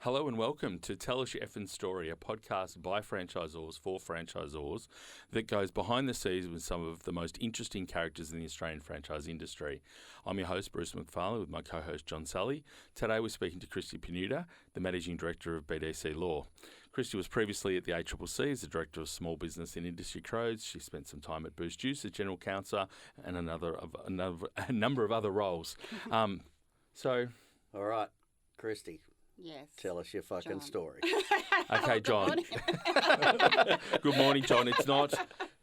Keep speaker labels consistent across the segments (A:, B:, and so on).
A: Hello and welcome to Tell Us Your Effing Story, a podcast by franchisors for franchisors that goes behind the scenes with some of the most interesting characters in the Australian franchise industry. I'm your host, Bruce McFarlane, with my co-host, John Sully. Today we're speaking to Kristie Piniuta, the Managing Director of BDC Law. Kristie was previously at the ACCC as the Director of Small Business and Industry Codes. She spent some time at Boost Juice as General Counsel and a number of other roles.
B: All right, Kristie.
C: Yes.
B: Tell us your fucking
C: John.
B: story.
A: Okay, John. Good morning, John. It's not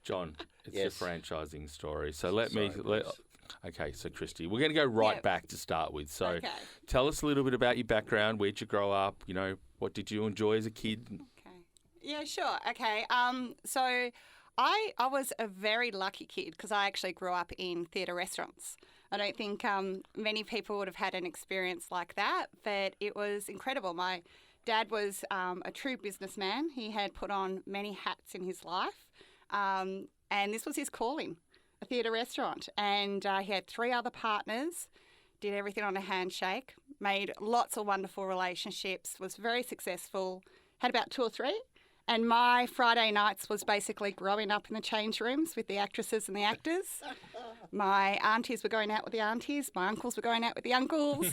A: John. It's your franchising story. So Okay, so Kristie, we're going to go right back to start with. So tell us a little bit about your background. Where'd you grow up? You know, what did you enjoy as a kid?
C: Okay. Yeah, sure. Okay. So I was a very lucky kid because I actually grew up in theatre restaurants. I don't think many people would have had an experience like that, but it was incredible. My dad was a true businessman. He had put on many hats in his life, and this was his calling, a theatre restaurant. And he had 3 other partners, did everything on a handshake, made lots of wonderful relationships, was very successful, had about 2 or 3. And my Friday nights was basically growing up in the change rooms with the actresses and the actors. My aunties were going out with the aunties. My uncles were going out with the uncles.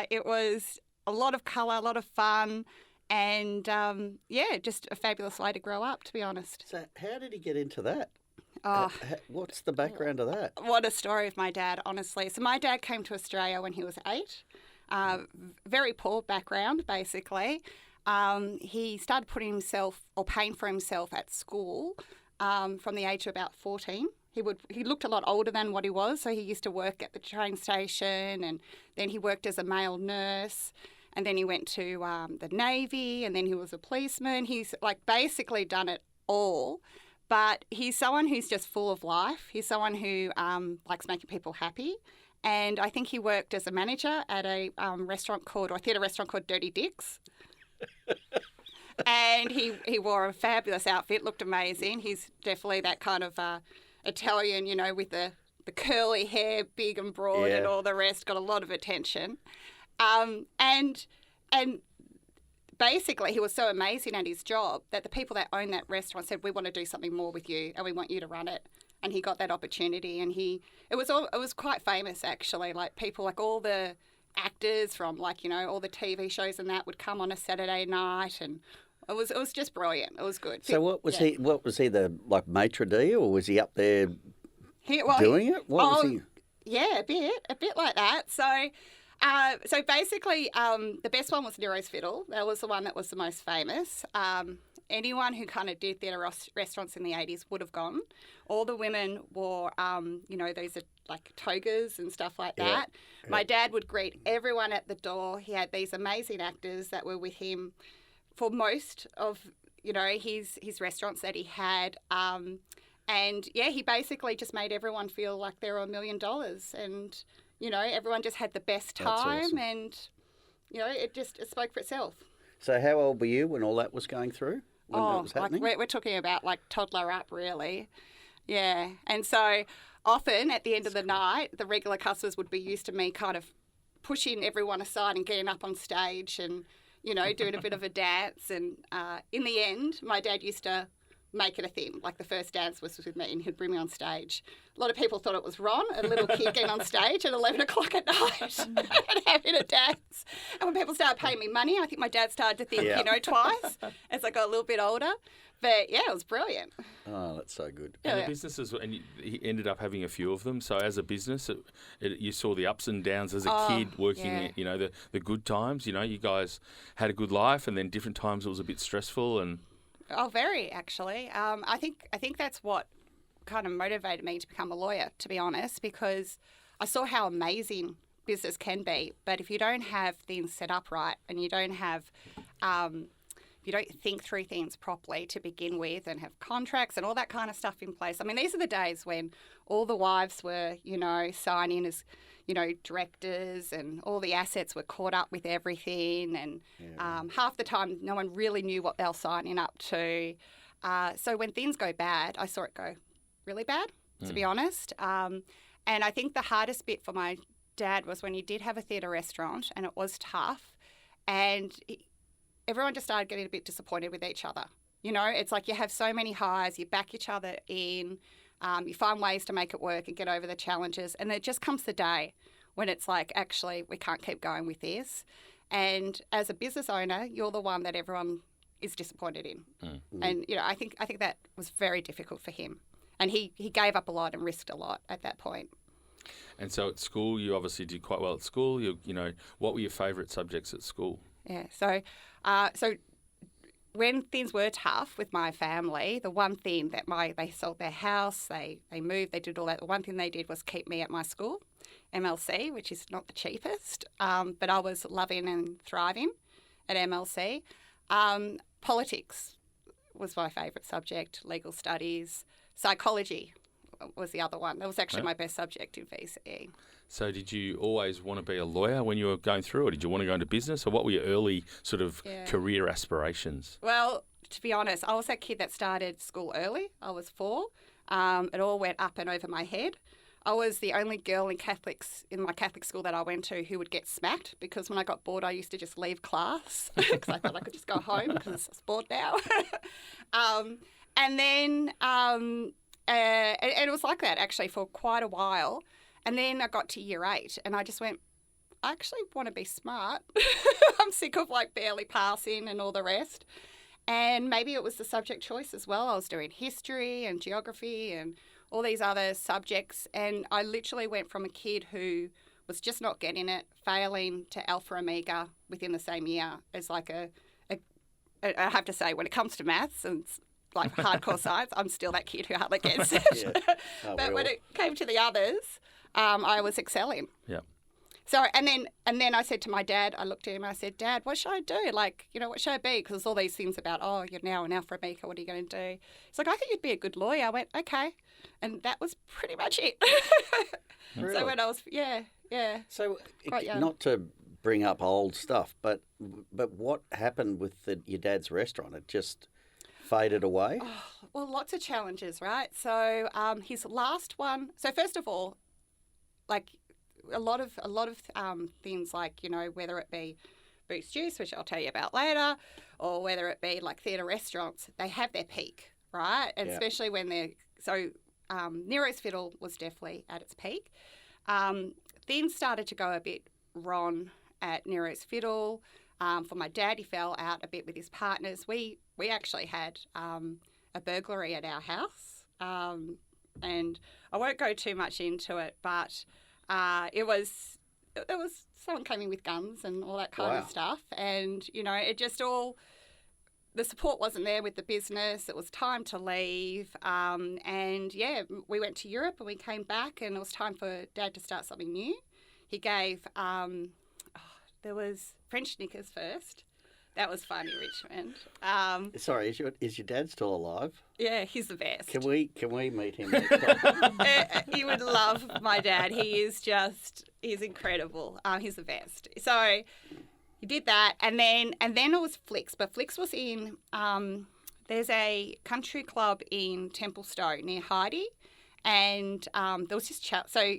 C: It was a lot of colour, a lot of fun, and, just a fabulous way to grow up, to be honest.
B: So how did he get into that?
C: Oh,
B: What's the background of that?
C: what a story of my dad, honestly. So my dad came to Australia when he was 8. Very poor background, basically. He started paying for himself at school from the age of about 14. He looked a lot older than what he was, so he used to work at the train station, and then he worked as a male nurse, and then he went to the Navy, and then he was a policeman. He's basically done it all, but he's someone who's just full of life. He's someone who likes making people happy. And I think he worked as a manager at a theatre restaurant called Dirty Dick's. And he wore a fabulous outfit, looked amazing. He's definitely that kind of Italian, with the curly hair, big and broad and all the rest, got a lot of attention. And basically he was so amazing at his job that the people that owned that restaurant said, we want to do something more with you and we want you to run it. And he got that opportunity, and it was quite famous actually. Like people, like all the actors from all the TV shows and that would come on a Saturday night, and it was just brilliant. It was good.
B: So what was he? What was he, the maitre d', or was he up there doing it? What was he?
C: Yeah, a bit like that. So basically, the best one was Nero's Fiddle. That was the one that was the most famous. Anyone who kind of did theatre restaurants in the 80s would have gone. All the women wore, those are like togas and stuff like that. Yeah. My dad would greet everyone at the door. He had these amazing actors that were with him for most of, his restaurants that he had. He basically just made everyone feel like they were $1 million. And, everyone just had the best time.
B: Awesome.
C: And, it spoke for itself.
B: So how old were you when all that was going through? When that was happening?
C: We're talking about toddler up, really. Yeah. And so often at the end of the night, the regular customers would be used to me kind of pushing everyone aside and getting up on stage and, doing a bit of a dance. And in the end, my dad used to make it a thing. Like the first dance was with me and he'd bring me on stage. A lot of people thought it was wrong, a little kid getting on stage at 11 o'clock at night and having a dance. And when people started paying me money, I think my dad started to think, twice as I got a little bit older. But yeah, it was brilliant.
B: Oh, that's so good.
A: And the businesses, and he ended up having a few of them. So as a business, you saw the ups and downs as a kid working, the good times. You guys had a good life, and then different times it was a bit stressful and...
C: Oh, very, actually. I think that's what kind of motivated me to become a lawyer, to be honest, because I saw how amazing business can be. But if you don't have things set up right and you don't have, if you don't think through things properly to begin with and have contracts and all that kind of stuff in place. I mean, these are the days when all the wives were, signing as, directors, and all the assets were caught up with everything. And half the time, no one really knew what they were signing up to. So when things go bad, I saw it go really bad, to be honest. And I think the hardest bit for my dad was when he did have a theatre restaurant, and it was tough. And everyone just started getting a bit disappointed with each other. You know, it's like you have so many highs, you back each other in, you find ways to make it work and get over the challenges. And it just comes the day when it's like, actually, we can't keep going with this. And as a business owner, you're the one that everyone is disappointed in. And, you know, I think that was very difficult for him. And he gave up a lot and risked a lot at that point.
A: And so at school, you obviously did quite well at school. You know, what were your favourite subjects at school?
C: Yeah, so when things were tough with my family, the one thing that they sold their house, they moved, they did all that. The one thing they did was keep me at my school, MLC, which is not the cheapest, but I was loving and thriving at MLC. Politics was my favourite subject, legal studies, psychology was the other one. That was actually my best subject in VCE.
A: So did you always want to be a lawyer when you were going through, or did you want to go into business, or what were your early sort of career aspirations?
C: Well, to be honest, I was that kid that started school early. I was 4. It all went up and over my head. I was the only girl in my Catholic school that I went to who would get smacked, because when I got bored, I used to just leave class because I thought I could just go home because I was bored now. And then and it was like that actually for quite a while. And then I got to year 8 and I just went, I actually want to be smart. I'm sick of like barely passing and all the rest. And maybe it was the subject choice as well. I was doing history and geography and all these other subjects. And I literally went from a kid who was just not getting it, failing, to Alpha Omega within the same year as like I have to say, when it comes to maths and like hardcore science, I'm still that kid who hardly gets it. But when it came to the others, I was excelling.
A: Yeah.
C: So, and then I said to my dad, I looked at him and I said, Dad, what should I do? Like, you know, what should I be? Because there's all these things about, oh, you're now an Alpha Omega, what are you going to do? He's like, I think you'd be a good lawyer. I went, okay. And that was pretty much it.
B: Really?
C: So when I was, yeah.
B: So,
C: Quite young.
B: not to bring up old stuff, but what happened with your dad's restaurant? It just faded away?
C: Oh, well, lots of challenges, right? So his last one, so first of all, like a lot of things, like, you know, whether it be Boost Juice, which I'll tell you about later, or whether it be like theatre restaurants, they have their peak, right? And especially when they're, so Nero's Fiddle was definitely at its peak. Things started to go a bit wrong at Nero's Fiddle. For my dad, he fell out a bit with his partners. We actually had a burglary at our house, and I won't go too much into it, but there was someone came in with guns and all that kind of stuff, and you know, it just all, the support wasn't there with the business. It was time to leave, and yeah, we went to Europe and we came back, and it was time for Dad to start something new. He gave there was French Knickers first. That was fun in Richmond.
B: Sorry, is your dad still alive?
C: Yeah, he's the best.
B: Can we meet him next time?
C: You would love my dad. He's incredible. He's the best. So he did that, and then it was Flicks. But Flicks was in there's a country club in Templestowe near Heidi, and there was this so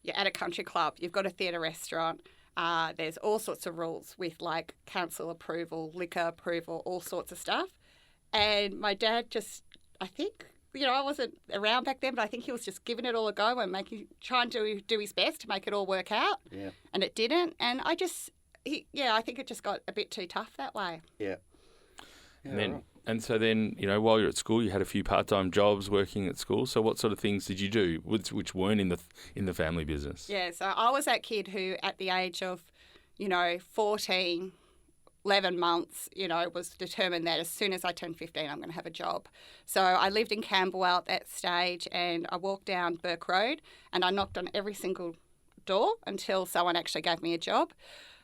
C: you're at a country club. You've got a theatre restaurant. There's all sorts of rules with like council approval, liquor approval, all sorts of stuff. And my dad just, I think, you know, I wasn't around back then, but I think he was just giving it all a go and trying to do his best to make it all work out.
B: Yeah.
C: And it didn't. And I think it just got a bit too tough that way.
B: Yeah.
A: And so then, you know, while you're at school, you had a few part-time jobs working at school. So what sort of things did you do which weren't in the family business?
C: Yeah, so I was that kid who at the age of, you know, 14, 11 months, you know, was determined that as soon as I turned 15, I'm going to have a job. So I lived in Camberwell at that stage, and I walked down Burke Road and I knocked on every single door until someone actually gave me a job.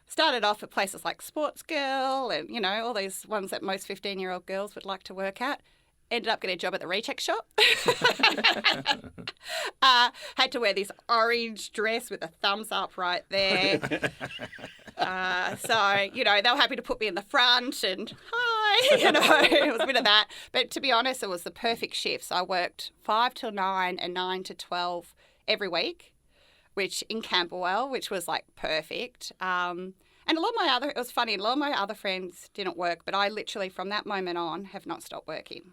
C: Started off at places like Sports Girl and, you know, all these ones that most 15-year-old girls would like to work at. Ended up getting a job at the recheck shop. Had to wear this orange dress with a thumbs up right there. So, you know, they were happy to put me in the front and, hi, you know, it was a bit of that. But to be honest, it was the perfect shifts. I worked 5 till 9 and 9 to 12 every week, which in Camberwell, which was like perfect. And And it was funny, a lot of my other friends didn't work, but I literally, from that moment on, have not stopped working.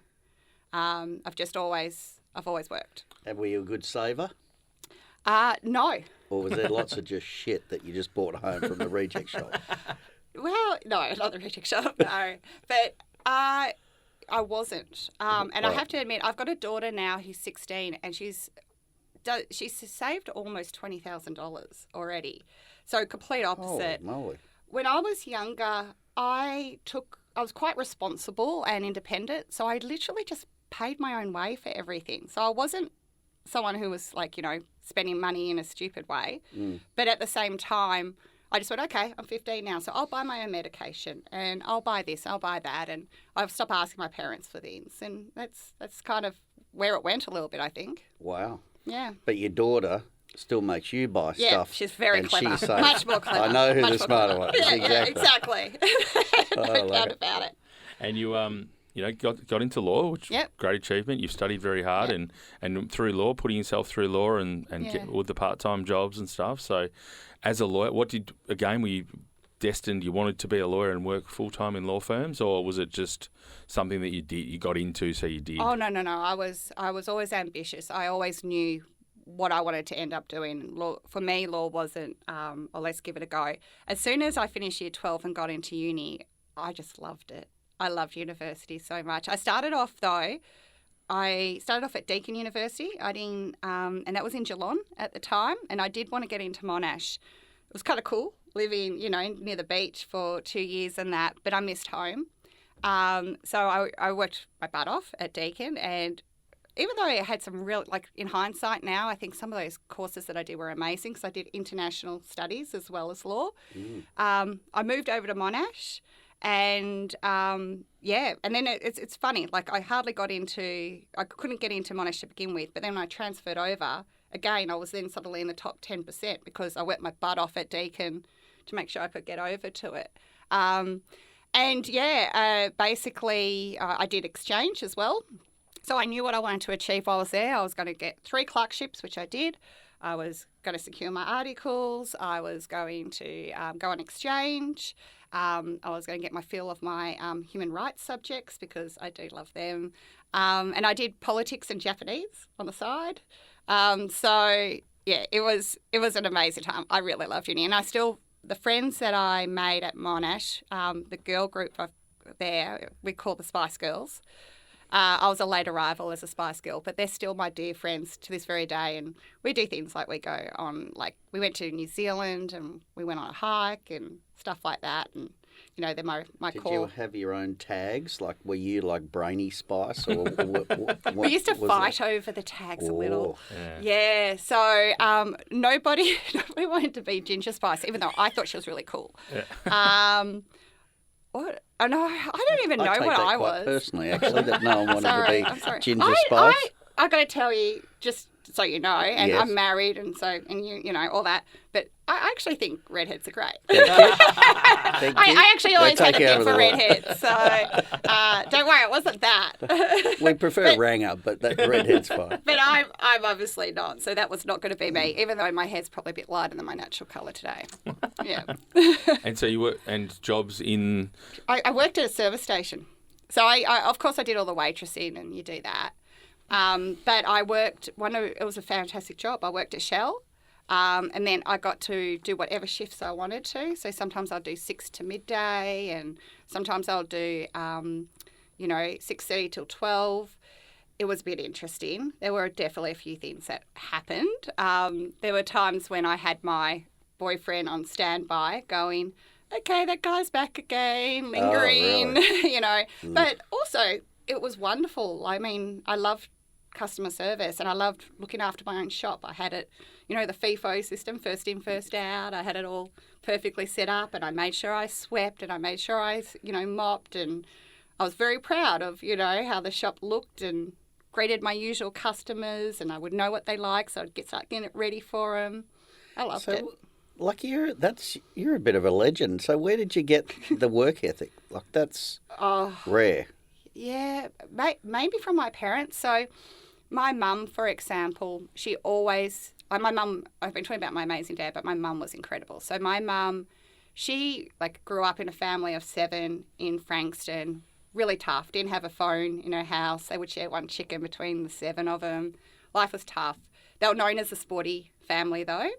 C: I've always worked.
B: And were you a good saver?
C: No.
B: Or was there lots of just shit that you just brought home from the reject shop?
C: Well, no, not the reject shop, no. But I wasn't. And I have to admit, I've got a daughter now who's 16, and she's saved almost $20,000 already. So complete opposite.
B: Holy moly.
C: When I was younger, I was quite responsible and independent. So I literally just paid my own way for everything. So I wasn't someone who was like, spending money in a stupid way. But at the same time, I just went, okay, I'm 15 now, so I'll buy my own medication and I'll buy this, I'll buy that. And I've stopped asking my parents for things. And that's kind of where it went a little bit, I think.
B: Wow.
C: Yeah.
B: But your daughter still makes you buy stuff.
C: Yeah, she's very clever.
B: She saves.
C: Much more clever.
B: I know who the smarter one is.
C: Yeah, exactly. No doubt about it.
A: And you got into law, which great achievement. You've studied very hard and through law, putting yourself through law and get with the part-time jobs and stuff. So as a lawyer, were you destined, you wanted to be a lawyer and work full-time in law firms, or was it just something that you got into, so you did?
C: Oh, no. I was always ambitious. I always knew what I wanted to end up doing. Law, for me, law wasn't, let's give it a go. As soon as I finished year 12 and got into uni, I just loved it. I loved university so much. I started off at Deakin University. And that was in Geelong at the time. And I did want to get into Monash. It was kind of cool living, near the beach for 2 years and that, but I missed home. So I worked my butt off at Deakin, and even though I had some real, in hindsight now, I think some of those courses that I did were amazing because I did international studies as well as law. I moved over to Monash. And and then it's funny, I couldn't get into Monash to begin with, but then when I transferred over, again, I was then suddenly in the top 10% because I worked my butt off at Deakin to make sure I could get over to it. Basically, I did exchange as well. So I knew what I wanted to achieve while I was there. I was going to get 3 clerkships, which I did. I was going to secure my articles. I was going to go on exchange. I was going to get my feel of my human rights subjects because I do love them. And I did politics and Japanese on the side. It was an amazing time. I really loved uni. And the friends that I made at Monash, the girl group there, we call the Spice Girls. I was a late arrival as a Spice Girl, but they're still my dear friends to this very day. And we do things we go on, we went to New Zealand and we went on a hike and stuff like that. And, they're my
B: Did
C: core.
B: Did you have your own tags? Were you Brainy Spice? Or
C: we used to fight over the tags a little. Yeah. So nobody wanted to be Ginger Spice, even though I thought she was really cool. Yeah. I don't even know what I was.
B: Personally, actually, that no one wanted to be Ginger Spice.
C: I got to tell you, just so you know, and I'm married, and all that. But I actually think redheads are great. I actually always had a thing for redheads, so don't worry, it wasn't that.
B: We prefer Ranger, but that redhead's fine.
C: But I'm obviously not, so that was not going to be me. Even though my hair's probably a bit lighter than my natural colour today. Yeah.
A: And so you work and jobs in.
C: I worked at a service station, so I of course I did all the waitressing, and you do that. But I worked, it was a fantastic job. I worked at Shell, and then I got to do whatever shifts I wanted to. So sometimes I'll do 6 to midday, and sometimes I'll do, 6:30 till 12. It was a bit interesting. There were definitely a few things that happened. There were times when I had my boyfriend on standby going, okay, that guy's back again, lingering,
B: Oh, really?
C: But also it was wonderful. I mean, I loved customer service and I loved looking after my own shop. I had it, the FIFO system, first in, first out. I had it all perfectly set up, and I made sure I swept, and I made sure I, mopped, and I was very proud of, how the shop looked, and greeted my usual customers, and I would know what they like, so I'd start getting it ready for them. I loved it.
B: You're a bit of a legend. So where did you get the work ethic? That's rare.
C: Yeah, maybe from my parents. So my mum, for example, I've been talking about my amazing dad, but my mum was incredible. So my mum, she grew up in a family of 7 in Frankston, really tough, didn't have a phone in her house. They would share one chicken between the 7 of them. Life was tough. They were known as a sporty family though,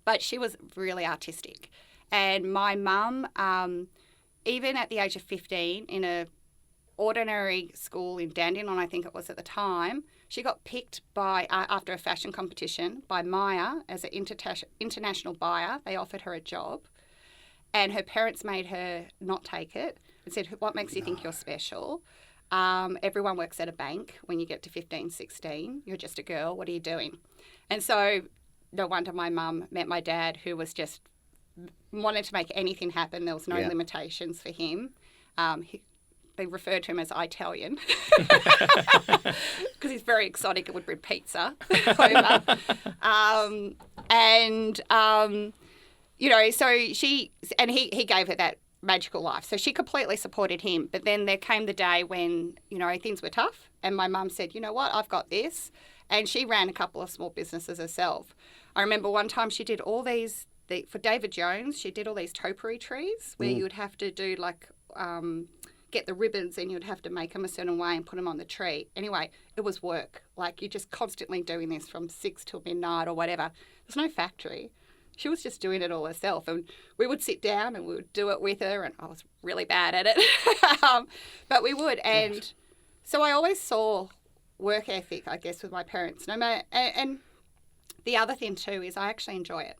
C: but she was really artistic. And my mum, even at the age of 15, in a ordinary school in Dandenong, I think it was at the time, she got picked by after a fashion competition by Maya as an international buyer. They offered her a job, and her parents made her not take it and said, "What makes you think you're special? Everyone works at a bank when you get to 15, 16. You're just a girl. What are you doing?" And so no wonder my mum met my dad, who was just wanted to make anything happen. There was no limitations for him. They referred to him as Italian because he's very exotic. It would bring pizza over. So he gave her that magical life. So she completely supported him. But then there came the day when, things were tough. And my mum said, "You know what, I've got this." And she ran a couple of small businesses herself. I remember one time she did all these, for David Jones, she did all these topiary trees where you would have to do get the ribbons and you'd have to make them a certain way and put them on the tree. Anyway, it was work. You're just constantly doing this from 6 till midnight or whatever. There's no factory. She was just doing it all herself. And we would sit down and we would do it with her, and I was really bad at it. But we would. And so I always saw work ethic, I guess, with my parents. And the other thing too is I actually enjoy it.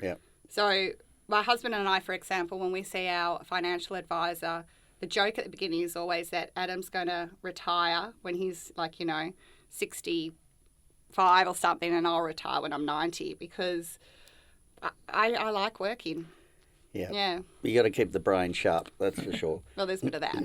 B: Yeah.
C: So my husband and I, for example, when we see our financial advisor, the joke at the beginning is always that Adam's going to retire when he's 65 or something, and I'll retire when I'm 90, because I like working. Yeah.
B: You got to keep the brain sharp, that's for sure.
C: Well, there's a bit of that.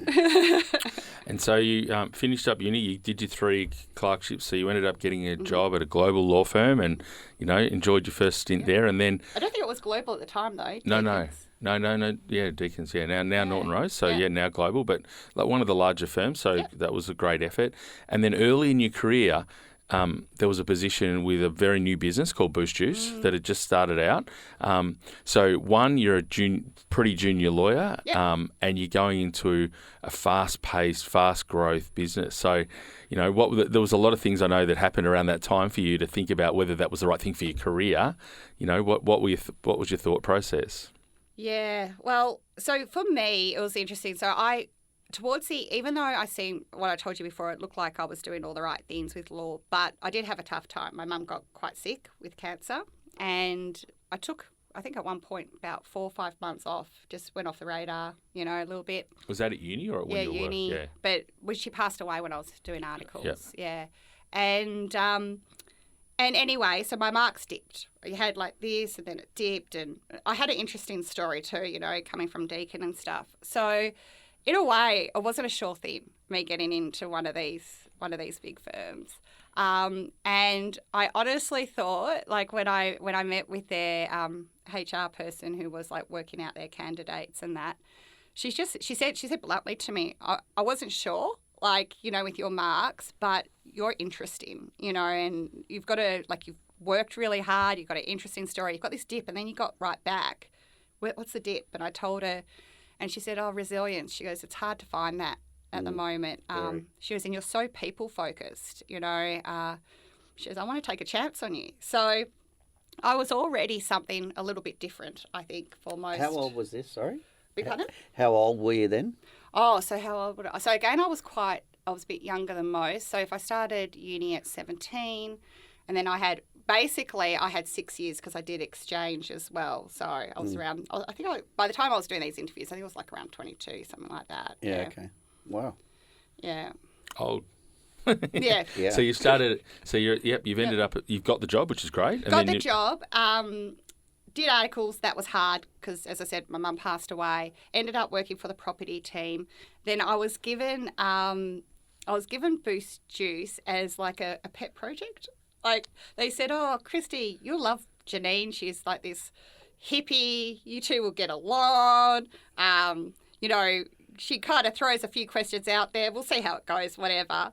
A: And so you finished up uni, you did your 3 clerkships, so you ended up getting a job at a global law firm and, enjoyed your first stint there. And then... I don't think it was global at the time, though. No. Yeah, Deacon's, Now Norton Rose, so now global, but one of the larger firms, so that was a great effort. And then early in your career, there was a position with a very new business called Boost Juice that had just started out. So one, you're a pretty junior lawyer, and you're going into a fast-paced, fast-growth business. So, there was a lot of things I know that happened around that time for you to think about whether that was the right thing for your career. What was your thought process?
C: Yeah, well, so for me, it was interesting. So even though I seen what I told you before, it looked like I was doing all the right things with law, but I did have a tough time. My mum got quite sick with cancer, and I took, I think at one point, about 4 or 5 months off, just went off the radar, a little bit.
A: Was that at uni or when you were?
C: Uni, but she passed away when I was doing articles.
A: Yep.
C: Yeah. And anyway, so my marks dipped. You had this, and then it dipped, and I had an interesting story too, coming from Deakin and stuff. So in a way, it wasn't a sure thing, me getting into one of these big firms. And I honestly thought, when I met with their HR person who was working out their candidates and that, she said bluntly to me, I wasn't sure, with your marks, but you're interesting, and you've got to, you've worked really hard, you've got an interesting story, you've got this dip, and then you got right back. What's the dip? And I told her, and she said, resilience. She goes, it's hard to find that at the moment. She goes, and you're so people-focused, She goes, I want to take a chance on you. So I was already something a little bit different, I think, for most.
B: How old was this, sorry?
C: Beg pardon?
B: How old were you then?
C: So how old would I? So again, I was a bit younger than most. So if I started uni at 17, and then I had 6 years because I did exchange as well. So I was around, by the time I was doing these interviews, I think it was around 22, something like that.
B: Yeah. Okay. Wow.
C: Yeah.
A: Old.
C: Yeah.
A: So you started, you've ended up, you've got the job, which is great.
C: Got the job. Did articles. That was hard because, as I said, my mum passed away. Ended up working for the property team. Then I was given Boost Juice as a pet project. They said, Kristie, you'll love Janine. She's this hippie. You two will get along. She kind of throws a few questions out there. We'll see how it goes, whatever.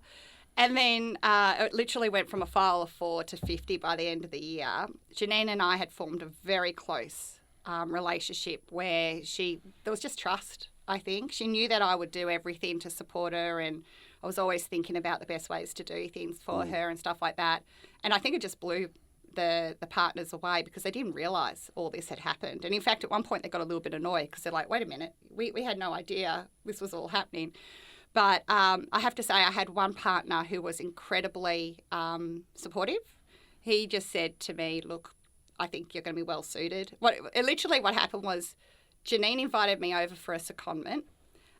C: And then it literally went from a file of 4 to 50 by the end of the year. Janine and I had formed a very close relationship where there was just trust, I think. She knew that I would do everything to support her, and I was always thinking about the best ways to do things for her and stuff like that. And I think it just blew the partners away because they didn't realise all this had happened. And in fact, at one point they got a little bit annoyed because they're like, wait a minute, we had no idea this was all happening. But I have to say I had one partner who was incredibly supportive. He just said to me, look, I think you're going to be well suited. Literally what happened was Janine invited me over for a secondment.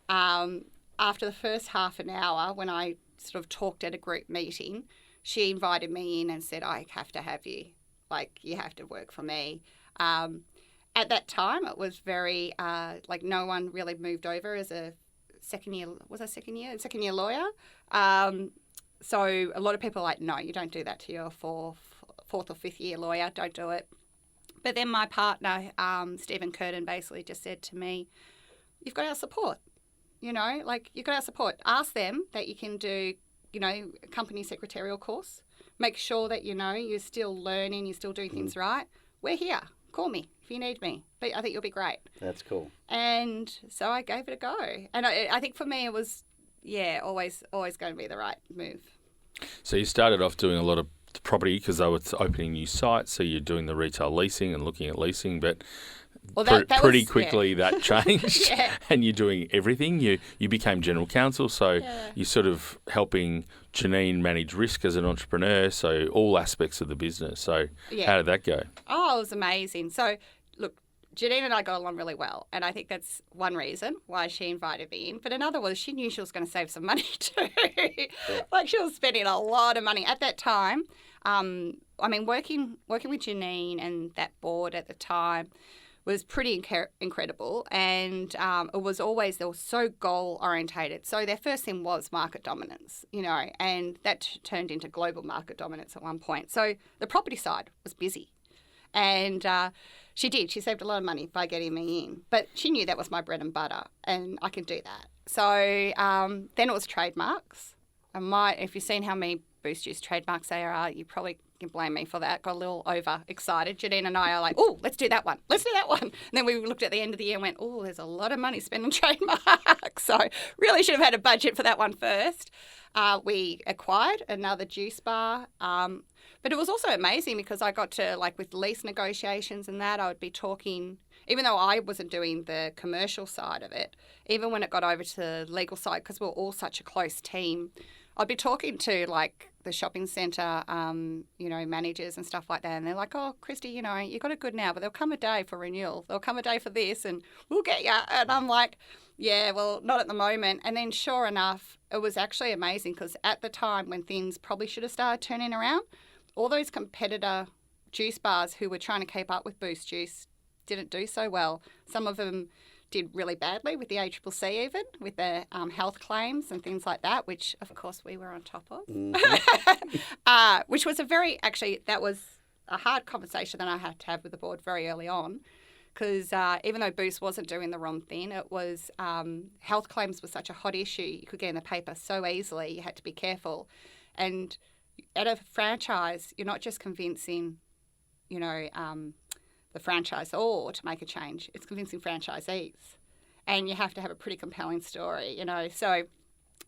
C: After the first half an hour, when I sort of talked at a group meeting, she invited me in and said, I have to have you. Like, you have to work for me. At that time, it was very, no one really moved over as a second year lawyer. So a lot of people are like, no, you don't do that to your fourth or fifth year lawyer. Don't do it. But then my partner, Stephen Curtin, basically just said to me, you've got our support. You've got our support. Ask them that you can do, a company secretarial course. Make sure that, you're still learning, you're still doing things right. We're here. Call me if you need me. But I think you'll be great.
B: That's cool.
C: And so I gave it a go. And I think for me it was, always going to be the right move.
A: So you started off doing a lot of property because they were opening new sites. So you're doing the retail leasing and looking at leasing. But pretty quickly that changed and you're doing everything. You became general counsel. So you're sort of helping Janine manage risk as an entrepreneur. So all aspects of the business. So how did that go?
C: Oh, it was amazing. So look, Janine and I got along really well, and I think that's one reason why she invited me in. But another was she knew she was going to save some money too. Like, she was spending a lot of money at that time. Working with Janine and that board at the time was pretty incredible, and it was always, they were so goal orientated. So their first thing was market dominance, and that turned into global market dominance at one point. So the property side was busy, and she saved a lot of money by getting me in, but she knew that was my bread and butter, and I could do that. So then it was trademarks. If you've seen how many Boost Juice trademarks there are, you probably can blame me for that. Got a little overexcited. Janine and I are like, oh, let's do that one. And then we looked at the end of the year and went, oh, there's a lot of money spent on trademarks. So really should have had a budget for that one first. We acquired another juice bar. But it was also amazing because I got to, with lease negotiations and that, I would be talking, even though I wasn't doing the commercial side of it, even when it got over to the legal side, because we're all such a close team, I'd be talking to the shopping centre, managers and stuff like that, and they're like, "Oh, Kristie, you got it good now, but there'll come a day for renewal. There'll come a day for this, and we'll get you." And I'm like, "Yeah, well, not at the moment." And then, sure enough, it was actually amazing because at the time when things probably should have started turning around, all those competitor juice bars who were trying to keep up with Boost Juice didn't do so well. Some of them did really badly with the ACCC, even with their health claims and things like that, which of course we were on top of. Which was that was a hard conversation that I had to have with the board very early on, because even though Boost wasn't doing the wrong thing, it was health claims was such a hot issue. You could get in the paper so easily. You had to be careful. And at a franchise, you're not just convincing, the franchisor to make a change. It's convincing franchisees, and you have to have a pretty compelling story, So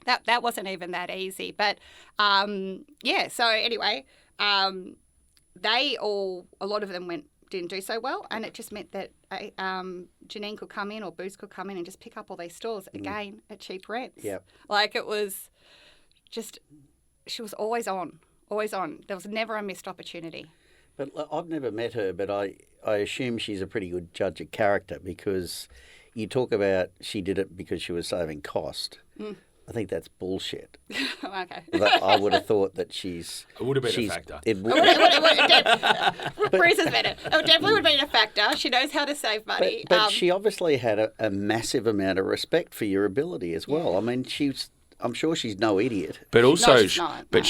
C: that wasn't even that easy. But So anyway, a lot of them didn't do so well, and it just meant that Janine could come in or Boost could come in and just pick up all these stores again at cheap rents.
B: Yep.
C: It was just, she was always on. There was never a missed opportunity.
B: But I've never met her, but I assume she's a pretty good judge of character, because you talk about she did it because she was saving cost. I think that's bullshit.
C: Okay.
B: I would have thought that she's...
A: It would have been a factor.
C: Bruce has been it. It definitely would have been a factor. She knows how to save money.
B: But she obviously had a massive amount of respect for your ability as well. I mean, I'm sure she's no idiot.
A: But also,
C: no, she's not, no.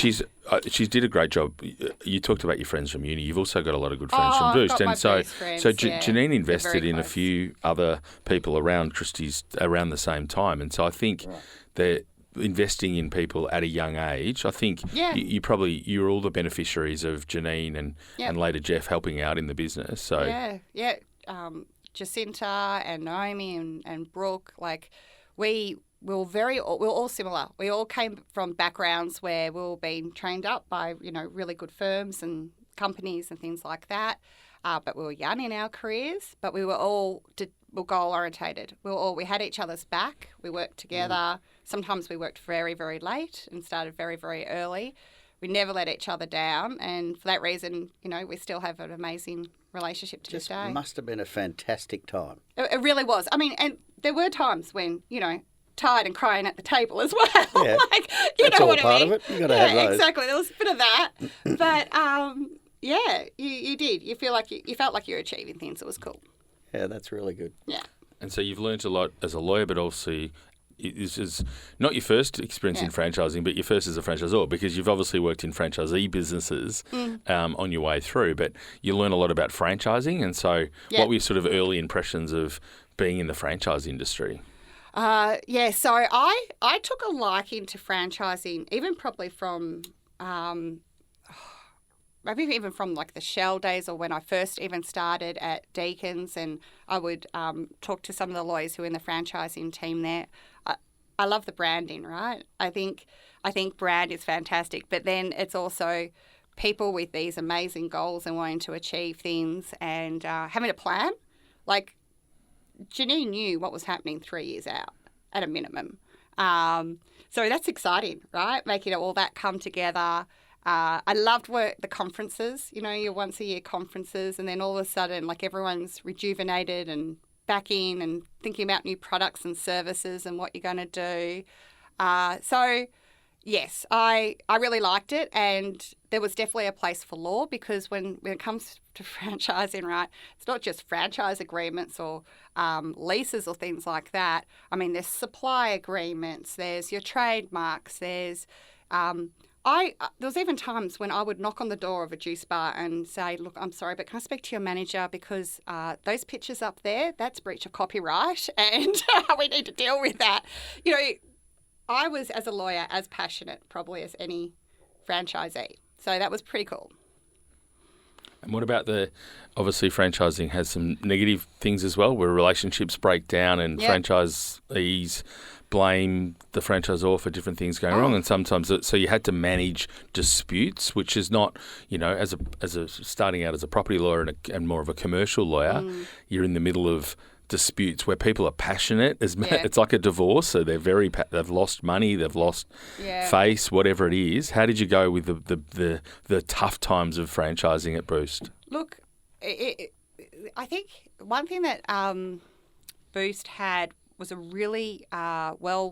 A: She's did a great job. You talked about your friends from uni. You've also got a lot of good friends from Boost, and so Janine invested in a few other people around Kristie's around the same time, and so I think they're investing in people at a young age. I think you're all the beneficiaries of Janine and later Jeff helping out in the business. So
C: Jacinta and Naomi and Brooke, like we were all similar. We all came from backgrounds where we were being trained up by, really good firms and companies and things like that. But we were young in our careers, but we were all goal orientated. We had each other's back. We worked together. Sometimes we worked very, very late and started very, very early. We never let each other down, and for that reason, we still have an amazing relationship to this day.
B: Must have been a fantastic time.
C: It really was. I mean, and there were times when, tired and crying at the table as well.
B: Yeah.
C: Like,
B: That's
C: know
B: all
C: what
B: part
C: I mean?
B: of it. You got to have those.
C: Exactly. There was a bit of that, but you did. You felt like you were achieving things. It was cool.
B: Yeah, that's really good.
C: Yeah.
A: And so you've learnt a lot as a lawyer, but also this is not your first experience in franchising, but your first as a franchisor, because you've obviously worked in franchisee businesses on your way through, but you learn a lot about franchising. And so what were your sort of early impressions of being in the franchise industry?
C: So I took a liking to franchising, even probably from maybe even from like the Shell days, or when I first even started at Deacon's, and I would talk to some of the lawyers who were in the franchising team there. I love the branding, right? I think brand is fantastic, but then it's also people with these amazing goals and wanting to achieve things and having a plan. Like Janine knew what was happening 3 years out at a minimum. So that's exciting, right? Making all that come together. I loved the conferences, your once-a-year conferences, and then all of a sudden, like, everyone's rejuvenated and back in and thinking about new products and services and what you're going to do. So, yes, I really liked it, and there was definitely a place for law, because when it comes to franchising, right, it's not just franchise agreements or leases or things like that. I mean, there's supply agreements, there's your trademarks, there's there was even times when I would knock on the door of a juice bar and say, look, I'm sorry, but can I speak to your manager, because those pictures up there, that's breach of copyright, and we need to deal with that. I was, as a lawyer, as passionate probably as any franchisee. So that was pretty cool.
A: And what about obviously franchising has some negative things as well, where relationships break down and franchisees blame the franchisor for different things going wrong, and sometimes so you had to manage disputes, which is not, as a starting out as a property lawyer and more of a commercial lawyer, you're in the middle of disputes where people are passionate. It's like a divorce, so they've lost money, they've lost face, whatever it is. How did you go with the tough times of franchising at Boost?
C: Look, I think one thing that Boost had was a really well-staffed,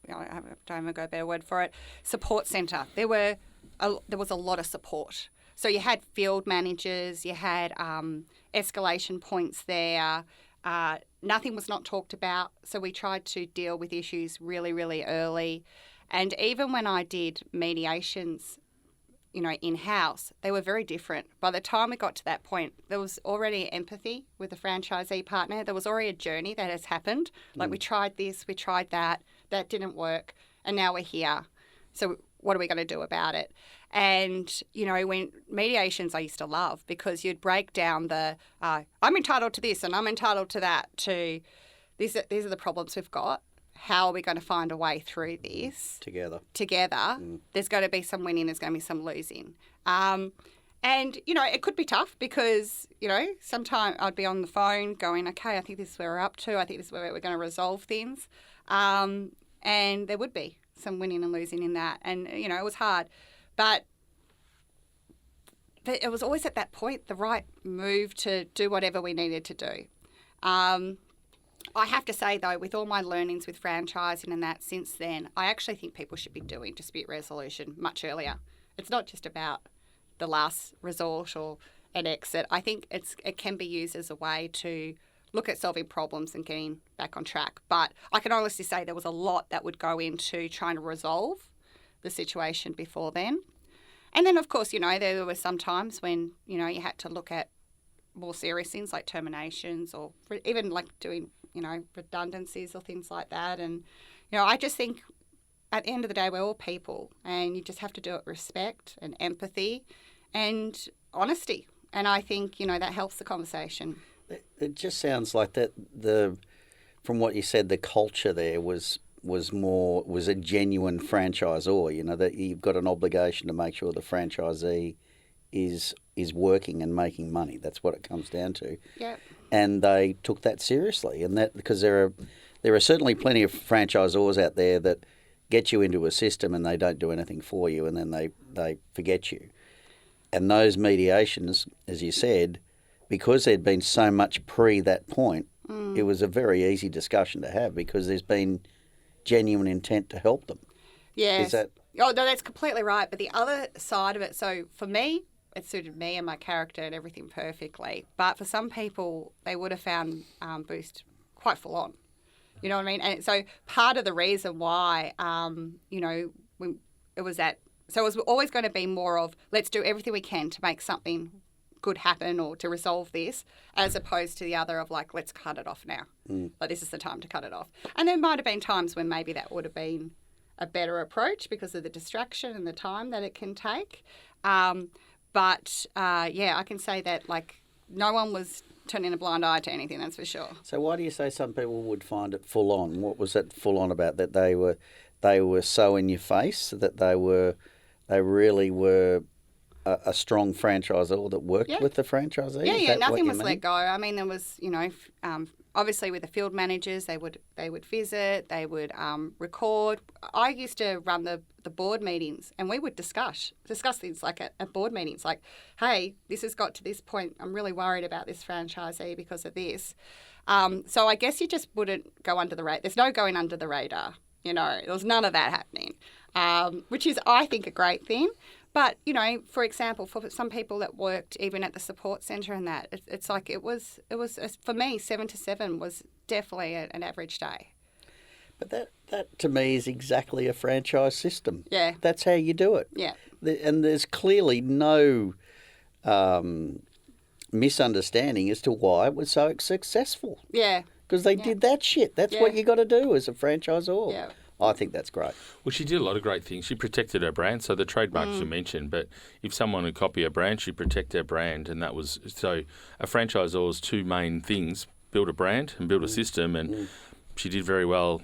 C: I don't even go a better word for it, support centre. There was a lot of support. So you had field managers, you had escalation points there. Nothing was not talked about, so we tried to deal with issues really, really early. And even when I did mediations, in-house, they were very different. By the time we got to that point, there was already empathy with the franchisee partner. There was already a journey that has happened. Like, we tried this, we tried that didn't work, and now we're here. So what are we going to do about it? And, when mediations I used to love, because you'd break down I'm entitled to this and I'm entitled to that, to these are the problems we've got. How are we going to find a way through this? Together. There's going to be some winning, there's going to be some losing. And, it could be tough because, sometimes I'd be on the phone going, okay, I think this is where we're up to. I think this is where we're going to resolve things. And there would be some winning and losing in that. And, it was hard. But it was always at that point the right move to do whatever we needed to do. I have to say, though, with all my learnings with franchising and that since then, I actually think people should be doing dispute resolution much earlier. It's not just about the last resort or an exit. I think it can be used as a way to look at solving problems and getting back on track. But I can honestly say there was a lot that would go into trying to resolve the situation before then. And then, of course, there were some times when, you had to look at more serious things like terminations or even like doing redundancies or things like that. And, I just think at the end of the day, we're all people, and you just have to do it with respect and empathy and honesty. And I think, that helps the conversation.
B: It just sounds like that from what you said, the culture there was a genuine franchisor, that you've got an obligation to make sure the franchisee is working and making money. That's what it comes down to.
C: Yep.
B: And they took that seriously, and that because there are certainly plenty of franchisors out there that get you into a system and they don't do anything for you, and then they forget you. And those mediations, as you said, because there'd been so much pre that point, it was a very easy discussion to have because there's been genuine intent to help them.
C: Yes.
B: Is that...
C: Oh, no, that's completely right. But the other side of it, so for me, it suited me and my character and everything perfectly. But for some people, they would have found Boost quite full on. You know what I mean? And so part of the reason why, it was that, so it was always going to be more of let's do everything we can to make something good happen or to resolve this, as opposed to the other of like, let's cut it off now. Like, this is the time to cut it off. And there might have been times when maybe that would have been a better approach because of the distraction and the time that it can take. But I can say that like no one was turning a blind eye to anything, that's for sure.
B: So why do you say some people would find it full on? What was it full on about? That they were so in your face that they really were a strong franchisor that worked with the franchisee?
C: Yeah, nothing was let go. I mean, there was, obviously with the field managers, they would visit, they would record. I used to run the board meetings, and we would discuss things like at board meetings, like, hey, this has got to this point. I'm really worried about this franchisee because of this. So I guess you just wouldn't go under the radar. There's no going under the radar. There was none of that happening, which is, I think, a great thing. But, for example, for some people that worked even at the support centre and that, it's like it was for me, 7 to 7 was definitely an average day.
B: But that to me is exactly a franchise system.
C: Yeah.
B: That's how you do it.
C: Yeah.
B: And there's clearly no misunderstanding as to why it was so successful.
C: Yeah.
B: Because they did that shit. That's what you got to do as a franchisor.
C: Yeah.
B: I think that's great.
A: Well, she did a lot of great things. She protected her brand, so the trademarks you mentioned, but if someone would copy her brand, she'd protect their brand, and that was... So a franchisor's two main things, build a brand and build a system, and she did very well,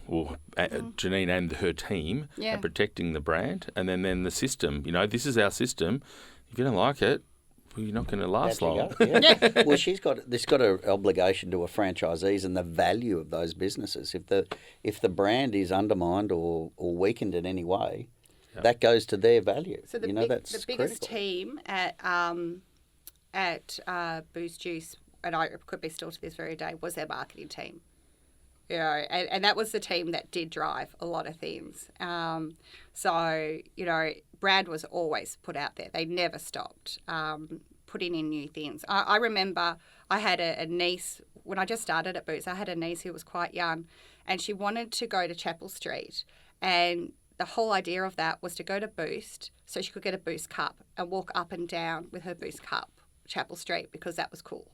A: Janine and her team, at protecting the brand, and then the system. This is our system. If you don't like it, well, you're not going to last long.
B: Yeah. Well, she's got an obligation to her franchisees and the value of those businesses. If the brand is undermined or weakened in any way, that goes to their value.
C: So the biggest
B: critical.
C: team at Boost Juice, and I could be still to this very day, was their marketing team. And that was the team that did drive a lot of things. Brand was always put out there. They never stopped putting in new things. I remember I had a niece, when I just started at Boost, I had a niece who was quite young, and she wanted to go to Chapel Street. And the whole idea of that was to go to Boost so she could get a Boost cup and walk up and down with her Boost cup, Chapel Street, because that was cool.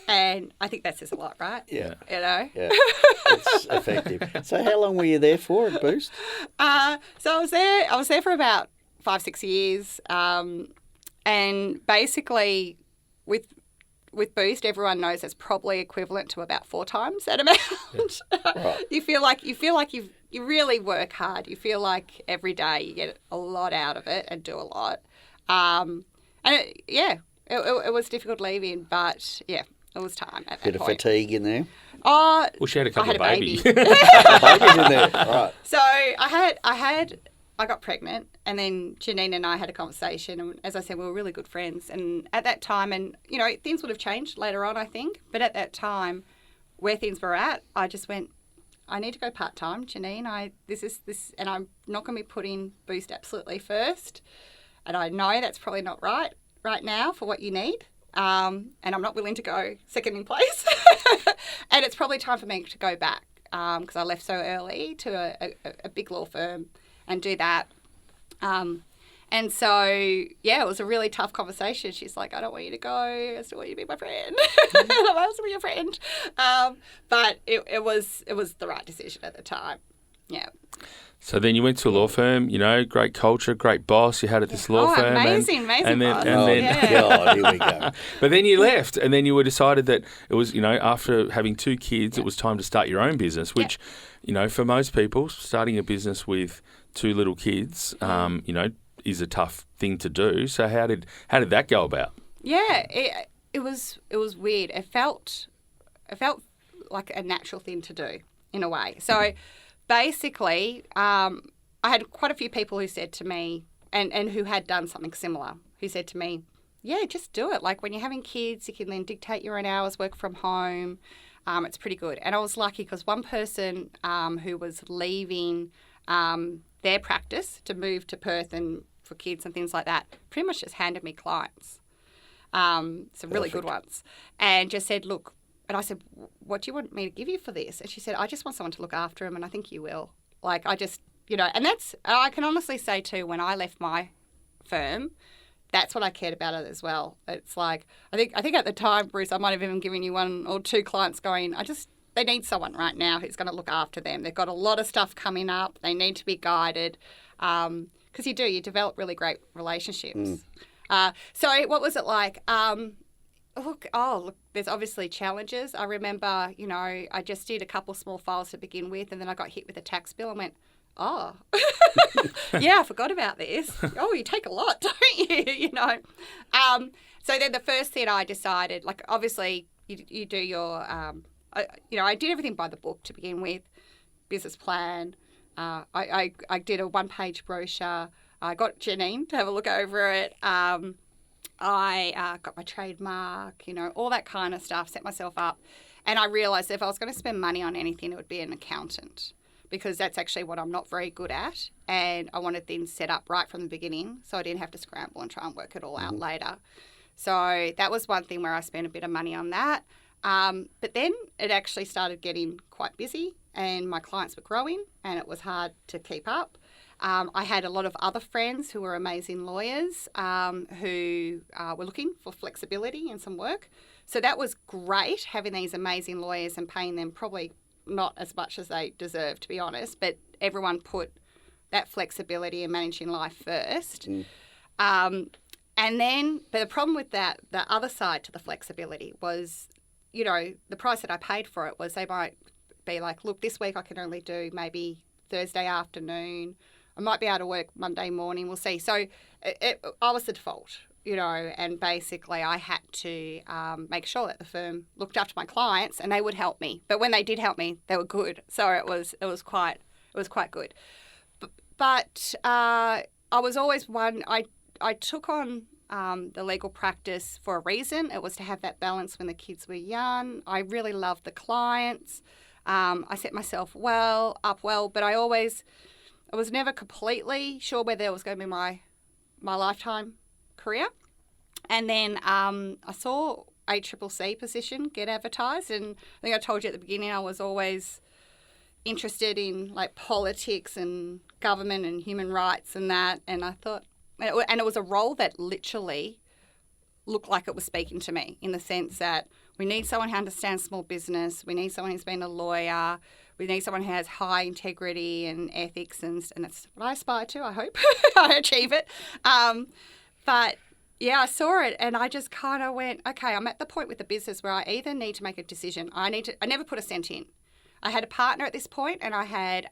C: And I think that says a lot, right?
B: Yeah.
C: Yeah,
B: it's effective. So how long were you there for at Boost?
C: So I was there for about 5-6 years. And basically with Boost, everyone knows that's probably equivalent to about 4 times that amount. Yeah. Right. You feel like you really work hard. You feel like every day you get a lot out of it and do a lot. It was difficult leaving, but it was time at that point.
B: Bit of fatigue in there?
A: Well, she had a couple of babies.
B: Babies in there, right.
C: So I got pregnant, and then Janine and I had a conversation, and as I said, we were really good friends. And at that time, and things would have changed later on, I think, but at that time, where things were at, I just went, I need to go part-time, Janine. This, and I'm not going to be putting Boost absolutely first. And I know that's probably not right now for what you need. And I'm not willing to go second in place. And it's probably time for me to go back because I left so early to a big law firm and do that. And so, it was a really tough conversation. She's like, I don't want you to go. I still want you to be my friend. I want to be your friend. But it was the right decision at the time. Yeah.
A: So then you went to a law firm, great culture, great boss you had at this law firm.
C: Amazing boss.
B: God, here we go.
A: But then you left, and then you were decided that it was, after having 2 kids, it was time to start your own business, which, for most people, starting a business with 2 little kids, is a tough thing to do. So how did that go about?
C: Yeah, it was weird. It felt like a natural thing to do in a way. So basically, I had quite a few people who said to me, and who had done something similar, who said to me, yeah, just do it. Like when you're having kids, you can then dictate your own hours, work from home. It's pretty good. And I was lucky because one person who was leaving their practice to move to Perth and for kids and things like that pretty much just handed me clients, some really good ones, and just said, look, and I said, what do you want me to give you for this? And she said, I just want someone to look after him, and I think you will. Like, I just, and that's, I can honestly say too, when I left my firm, that's what I cared about it as well. It's like, I think at the time, Bruce, I might have even given you 1 or 2 clients going, they need someone right now who's going to look after them. They've got a lot of stuff coming up. They need to be guided. Because you develop really great relationships. So what was it like? Look, there's obviously challenges. I remember, I just did a couple small files to begin with, and then I got hit with a tax bill and went, oh, yeah, I forgot about this. Oh, you take a lot, don't you? So then the first thing I decided, like obviously you do your, I did everything by the book to begin with, business plan. I did a 1-page brochure. I got Janine to have a look over it. I got my trademark, all that kind of stuff, set myself up. And I realised if I was going to spend money on anything, it would be an accountant, because that's actually what I'm not very good at. And I wanted things set up right from the beginning so I didn't have to scramble and try and work it all out later. So that was one thing where I spent a bit of money on that. But then it actually started getting quite busy and my clients were growing and it was hard to keep up. I had a lot of other friends who were amazing lawyers who were looking for flexibility and some work. So that was great, having these amazing lawyers and paying them probably not as much as they deserve, to be honest, but everyone put that flexibility and managing life first. And then, but the problem with that, the other side to the flexibility was, the price that I paid for it was they might be like, look, this week I can only do maybe Thursday afternoon. I might be able to work Monday morning. We'll see. So I was the default, and basically I had to make sure that the firm looked after my clients and they would help me. But when they did help me, they were good. So it was quite good. But I was always one. I took on the legal practice for a reason. It was to have that balance when the kids were young. I really loved the clients. I set myself up well, but I was never completely sure whether it was going to be my lifetime career. And then I saw ACCC position get advertised, and I think I told you at the beginning I was always interested in like politics and government and human rights and that, and I thought, and it was a role that literally looked like it was speaking to me, in the sense that we need someone who understands small business, we need someone who's been a lawyer, we need someone who has high integrity and ethics, and that's what I aspire to. I hope I achieve it. But yeah, I saw it and I just kind of went, okay, I'm at the point with the business where I either need to make a decision. I never put a cent in. I had a partner at this point, and I had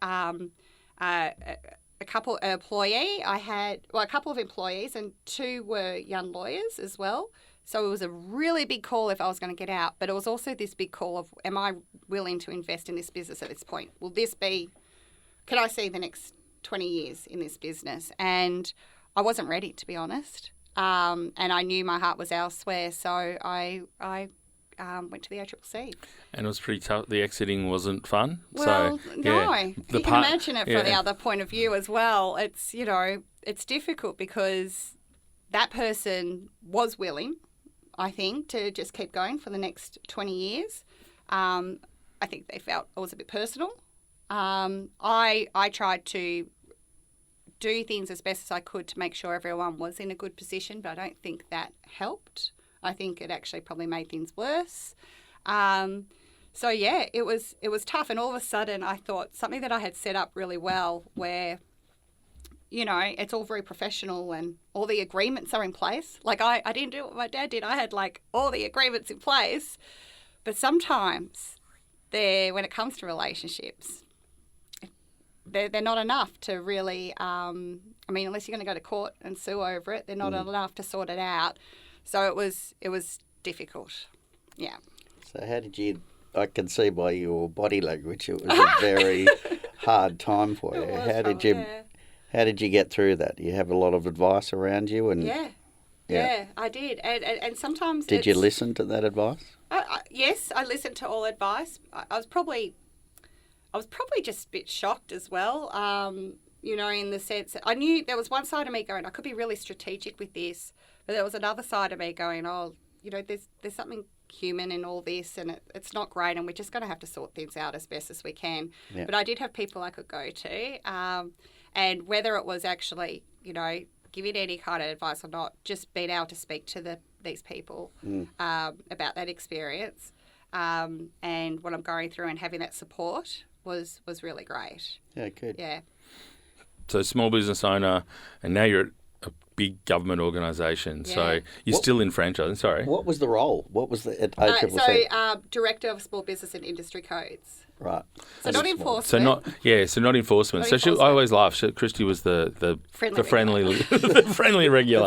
C: a couple of employees, and 2 were young lawyers as well. So it was a really big call if I was going to get out, but it was also this big call of, am I willing to invest in this business at this point? Can I see the next 20 years in this business? And I wasn't ready, to be honest. And I knew my heart was elsewhere, so I went to the ACCC.
A: And it was pretty tough. The exiting wasn't fun.
C: Well,
A: so,
C: no.
A: Yeah,
C: you can imagine it from the other point of view as well. It's, it's difficult because that person was willing, I think, to just keep going for the next 20 years. I think they felt it was a bit personal. I tried to do things as best as I could to make sure everyone was in a good position, but I don't think that helped. I think it actually probably made things worse. So yeah, it was tough, and all of a sudden I thought something that I had set up really well, where, you know, it's all very professional and all the agreements are in place. Like I didn't do what my dad did. I had like all the agreements in place, but sometimes when it comes to relationships, they're not enough to really. I mean, unless you're going to go to court and sue over it, they're not enough to sort it out. So it was difficult. Yeah.
B: So how did you? I can see by your body language it was a very hard time for you. How did you get through that? Do you have a lot of advice around you? And
C: yeah, I did. And sometimes
B: did you listen to that advice?
C: Yes, I listened to all advice. I was probably just a bit shocked as well. You know, in the sense that I knew there was one side of me going, I could be really strategic with this, but there was another side of me going, oh, you know, there's something human in all this, and it's not great, and we're just going to have to sort things out as best as we can. Yeah. But I did have people I could go to, and whether it was actually, you know, giving any kind of advice or not, just being able to speak to these people about that experience and what I'm going through, and having that support was really great.
B: Yeah, good.
C: Yeah.
A: So small business owner, and now you're at a big government organisation. Yeah. So you're still in franchising. Sorry.
B: What was the role? What was the at ACCC?
C: Director of Small Business and Industry Codes.
B: Right.
C: So not enforcement.
A: So not enforcement. I always laugh. Kristie was the friendly regulator.
B: The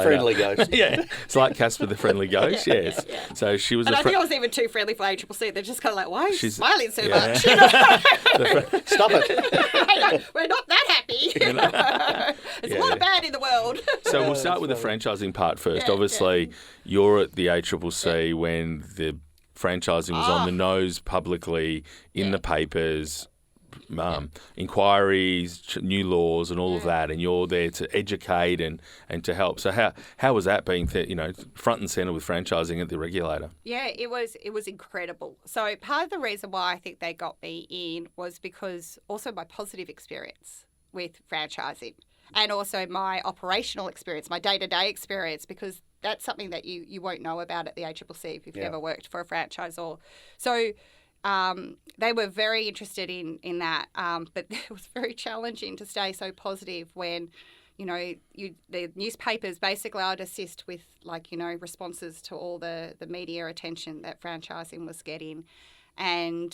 B: friendly ghost.
A: Yeah. It's like Casper the friendly ghost. Yes. Yeah. So she was.
C: And I think I was even too friendly for ACCC. They're just kind of like, why are you smiling so much?
B: Stop it.
C: We're not that happy. There's a lot of bad in the world.
A: So we'll start with the franchising part first. Obviously, you're at the ACCC when the franchising was on the nose publicly in the papers, inquiries, new laws and all of that, and you're there to educate and to help. So how was that being front and centre with franchising at the regulator?
C: Yeah, it was incredible. So part of the reason why I think they got me in was because also my positive experience with franchising, and also my operational experience, my day-to-day experience, because that's something that you won't know about at the ACCC if you've ever worked for a franchisor. So they were very interested in that, but it was very challenging to stay so positive when, you know, the newspapers, basically I'd assist with, like, you know, responses to all the media attention that franchising was getting. And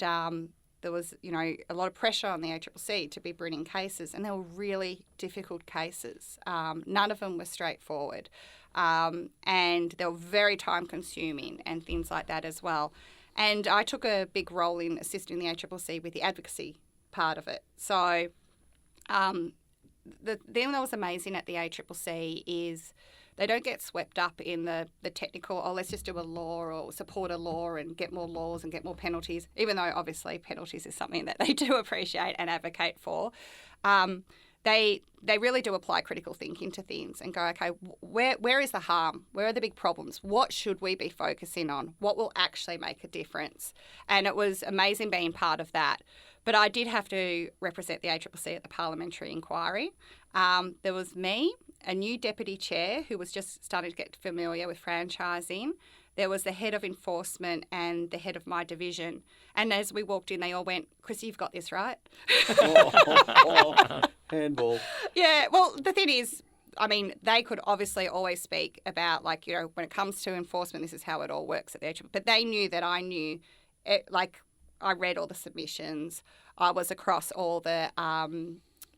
C: there was, you know, a lot of pressure on the ACCC to be bringing cases, and they were really difficult cases. None of them were straightforward. And they were very time-consuming and things like that as well. And I took a big role in assisting the ACCC with the advocacy part of it. So the thing that was amazing at the ACCC is they don't get swept up in the technical, let's just do a law or support a law and get more laws and get more penalties, even though obviously penalties is something that they do appreciate and advocate for. They really do apply critical thinking to things and go, okay, where is the harm? Where are the big problems? What should we be focusing on? What will actually make a difference? And it was amazing being part of that. But I did have to represent the ACCC at the Parliamentary Inquiry. There was me, a new deputy chair who was just starting to get familiar with franchising. There was the head of enforcement and the head of my division. And as we walked in, they all went, Kristie, you've got this, right?
B: Handball.
C: Yeah, well, the thing is, I mean, they could obviously always speak about, like, you know, when it comes to enforcement, this is how it all works at the ACCC. But they knew that I knew, like, I read all the submissions. I was across all the,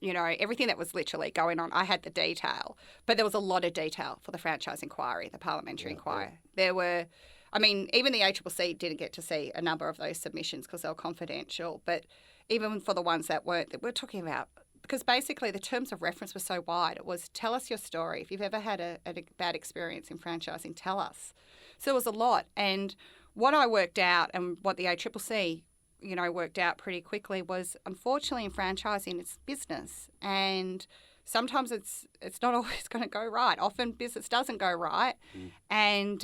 C: you know, everything that was literally going on. I had the detail. But there was a lot of detail for the franchise inquiry, the parliamentary inquiry. Yeah. There were, I mean, even the ACCC didn't get to see a number of those submissions because they were confidential. But even for the ones that weren't, we're talking about, because basically the terms of reference were so wide. It was, tell us your story. If you've ever had a bad experience in franchising, tell us. So it was a lot. And what I worked out and what the ACCC, you know, worked out pretty quickly was, unfortunately, in franchising, it's business. And sometimes it's not always going to go right. Often business doesn't go right. And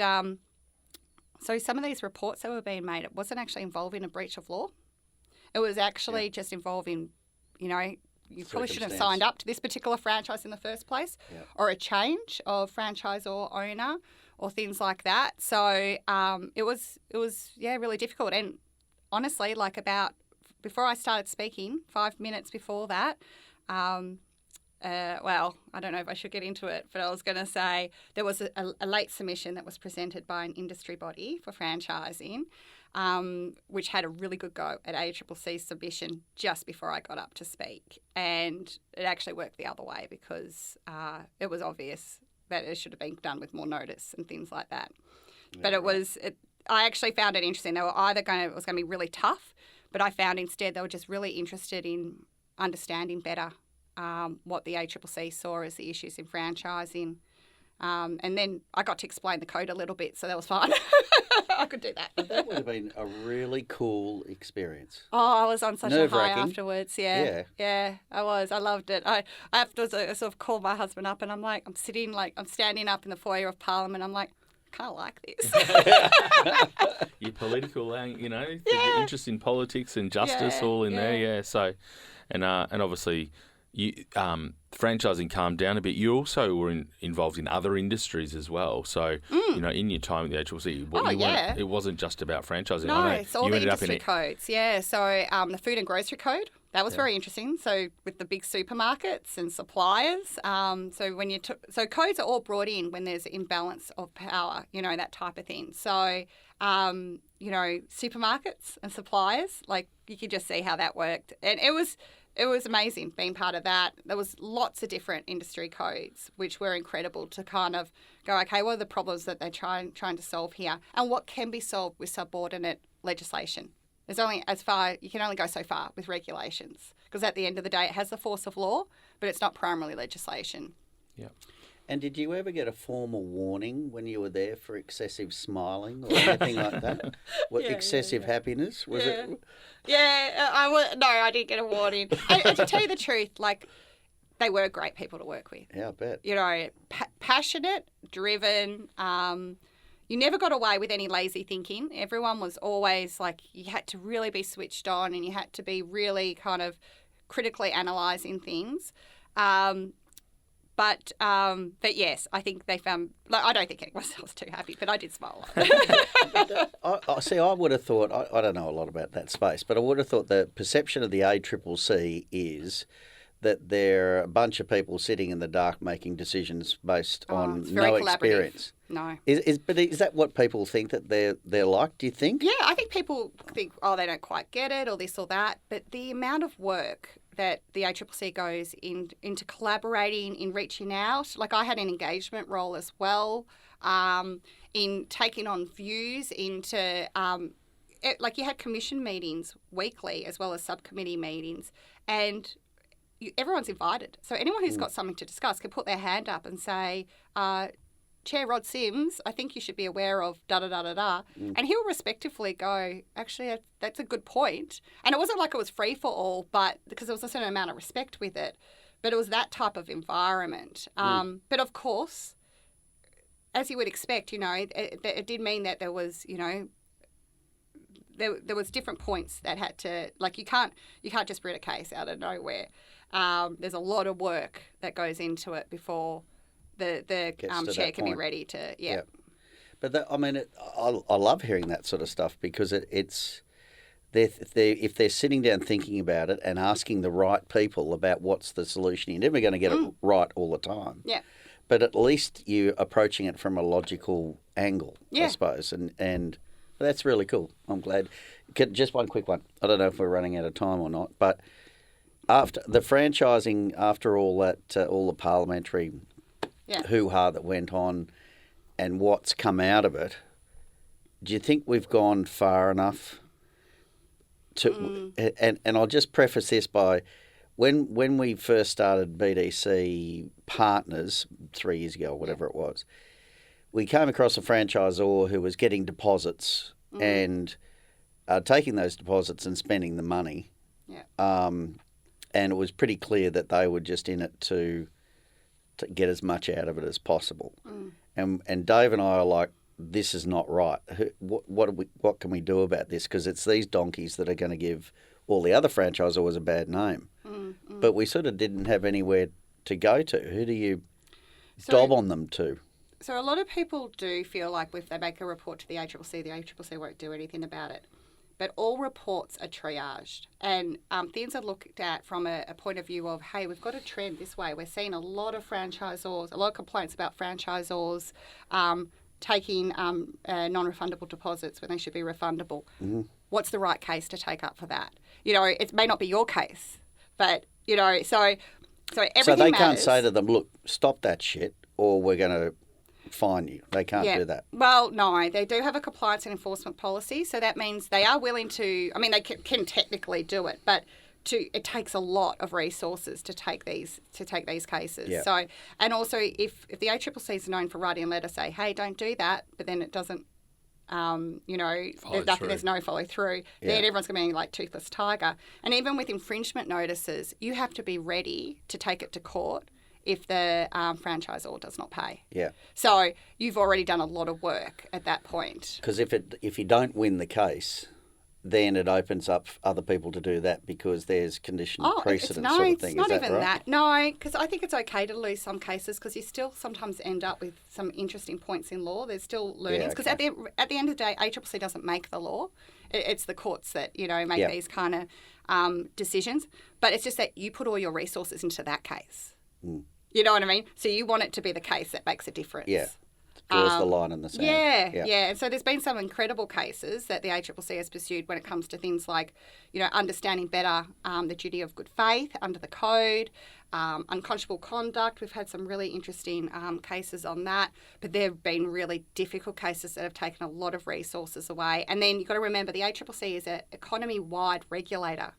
C: so some of these reports that were being made, it wasn't actually involving a breach of law. It was actually just involving, you know, you probably shouldn't have signed up to this particular franchise in the first place, or a change of franchise or owner or things like that. So it was really difficult. And honestly, like about before I started speaking, 5 minutes before that, well, I don't know if I should get into it, but I was going to say there was a late submission that was presented by an industry body for franchising, which had a really good go at ACCC submission just before I got up to speak. And it actually worked the other way because it was obvious that it should have been done with more notice and things like that. Yeah, but I actually found it interesting. They were either it was going to be really tough, but I found instead they were just really interested in understanding better what the ACCC saw as the issues in franchising. And then I got to explain the code a little bit, so that was fun. I could do that.
B: But that would have been a really cool experience.
C: Oh, I was on such a high afterwards. Yeah, I was. I loved it. I afterwards I sort of called my husband up and I'm like, I'm standing up in the foyer of Parliament. I'm like, I kind of like this.
A: Your political, the interest in politics and justice all in there. Yeah. So, and obviously, you franchising calmed down a bit. You also were involved in other industries as well. So, in your time at the ACCC, it wasn't just about franchising.
C: No, it's all the industry codes. Yeah. So, the food and grocery code, that was very interesting. So, with the big supermarkets and suppliers, so codes are all brought in when there's an imbalance of power, that type of thing. So, supermarkets and suppliers, like you could just see how that worked. And it was amazing being part of that. There was lots of different industry codes, which were incredible to kind of go, okay, what are the problems that they're trying to solve here, and what can be solved with subordinate legislation. There's only you can only go so far with regulations, because at the end of the day, it has the force of law, but it's not primarily legislation.
A: Yeah.
B: And did you ever get a formal warning when you were there for excessive smiling or anything like that? Excessive happiness? Was it?
C: Yeah, no, I didn't get a warning. And to tell you the truth, they were great people to work with.
B: Yeah, I bet.
C: Passionate, driven. You never got away with any lazy thinking. Everyone was always you had to really be switched on, and you had to be really kind of critically analysing things. But yes, I think they found. I don't think anyone else was too happy, but I did smile a lot.
B: I would have thought. I don't know a lot about that space, but I would have thought the perception of the ACCC is that they're a bunch of people sitting in the dark making decisions based on no experience.
C: No.
B: But is that what people think that they're like? Do you think?
C: Yeah, I think people think, they don't quite get it, or this or that. But the amount of work that the ACCC goes into collaborating, in reaching out. I had an engagement role as well, in taking on views into, you had commission meetings weekly as well as subcommittee meetings, and everyone's invited. So anyone who's got something to discuss can put their hand up and say, Chair Rod Sims, I think you should be aware of da-da-da-da-da. And he'll respectively go, actually, that's a good point. And it wasn't like it was free for all, but because there was a certain amount of respect with it. But it was that type of environment. But of course, as you would expect, it did mean that there was, there was different points that had to, you can't just bring a case out of nowhere. There's a lot of work that goes into it before the chair can be ready to, yeah.
B: But I love hearing that sort of stuff, because if they're sitting down thinking about it and asking the right people about what's the solution, you're never going to get it right all the time.
C: Yeah.
B: But at least you're approaching it from a logical angle, I suppose, and that's really cool. I'm glad. Just one quick one. I don't know if we're running out of time or not, but after the franchising, after all that, all the parliamentary hoo-ha that went on and what's come out of it, do you think we've gone far enough to... And I'll just preface this by, when we first started BDC Partners 3 years ago or whatever it was, we came across a franchisor who was getting deposits and taking those deposits and spending the money.
C: Yeah.
B: And it was pretty clear that they were just in it to get as much out of it as possible. And Dave and I are like, this is not right. What can we do about this? Because it's these donkeys that are going to give all the other franchisors a bad name. But we sort of didn't have anywhere to go to. Who do you dob on them to?
C: So a lot of people do feel like if they make a report to the ACCC won't do anything about it. but all reports are triaged. And things are looked at from a point of view of, hey, we've got a trend this way. We're seeing a lot of franchisors, a lot of complaints about franchisors taking non-refundable deposits when they should be refundable.
B: Mm-hmm.
C: What's the right case to take up for that? You know, it may not be your case, but, you know, so everything
B: So they
C: matters.
B: can't say to them, look, stop that shit or we're going to fine you. They can't do that.
C: Well, no, they do have a compliance and enforcement policy, so that means they are willing to. I mean, they can technically do it, but it takes a lot of resources to take these cases.
B: Yeah.
C: So, and also if the ACCC is known for writing a letter say, hey, don't do that, but then it doesn't. There's no follow through.
B: Yeah.
C: Then everyone's going to be like toothless tiger. And even with infringement notices, you have to be ready to take it to court if the franchisor does not pay.
B: Yeah.
C: So you've already done a lot of work at that point.
B: Because if you don't win the case, then it opens up other people to do that because there's conditional precedent sort of thing.
C: It's not
B: Is that
C: even
B: right?
C: that. No, because I think it's okay to lose some cases because you still sometimes end up with some interesting points in law. There's still learnings because at the end of the day, ACCC doesn't make the law. It's the courts that make these kind of decisions. But it's just that you put all your resources into that case.
B: Mm.
C: You know what I mean? So you want it to be the case that makes a difference.
B: Yeah. Draws the line in the sand.
C: Yeah. And so there's been some incredible cases that the ACCC has pursued when it comes to things like, understanding better the duty of good faith under the code, unconscionable conduct. We've had some really interesting cases on that, but there have been really difficult cases that have taken a lot of resources away. And then you've got to remember the ACCC is an economy-wide regulator.